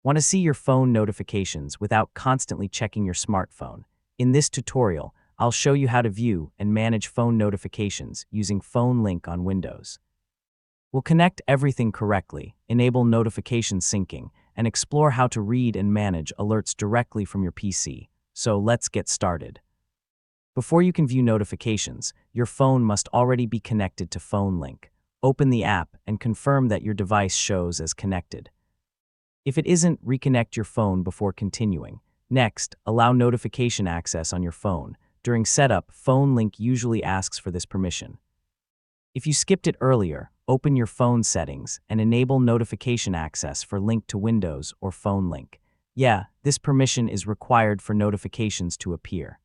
Want to see your phone notifications without constantly checking your smartphone? In this tutorial, I'll show you how to view and manage phone notifications using PhoneLink on Windows. We'll connect everything correctly, enable notification syncing, and explore how to read and manage alerts directly from your PC. So let's get started. Before you can view notifications, your phone must already be connected to PhoneLink. Open the app and confirm that your device shows as connected. If it isn't, reconnect your phone before continuing. Next, allow notification access on your phone. During setup, PhoneLink usually asks for this permission. If you skipped it earlier, open your phone settings and enable notification access for Link to Windows or PhoneLink. Yeah, this permission is required for notifications to appear.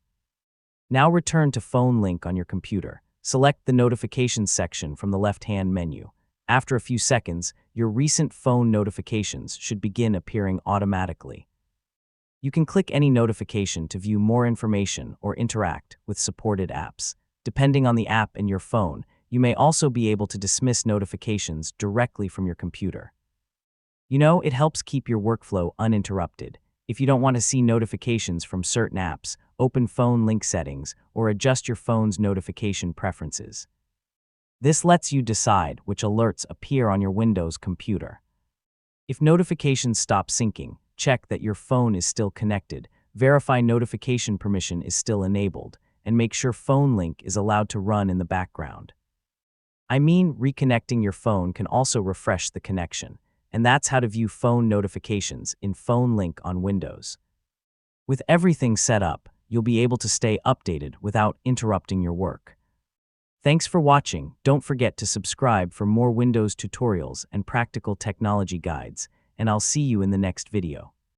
Now return to PhoneLink on your computer. Select the Notifications section from the left-hand menu. After a few seconds, your recent phone notifications should begin appearing automatically. You can click any notification to view more information or interact with supported apps. Depending on the app in your phone, you may also be able to dismiss notifications directly from your computer. It helps keep your workflow uninterrupted. If you don't want to see notifications from certain apps, open PhoneLink settings or adjust your phone's notification preferences. This lets you decide which alerts appear on your Windows computer. If notifications stop syncing, check that your phone is still connected, verify notification permission is still enabled, and make sure PhoneLink is allowed to run in the background. Reconnecting your phone can also refresh the connection, and that's how to view phone notifications in PhoneLink on Windows. With everything set up, you'll be able to stay updated without interrupting your work. Thanks for watching. Don't forget to subscribe for more Windows tutorials and practical technology guides, and I'll see you in the next video.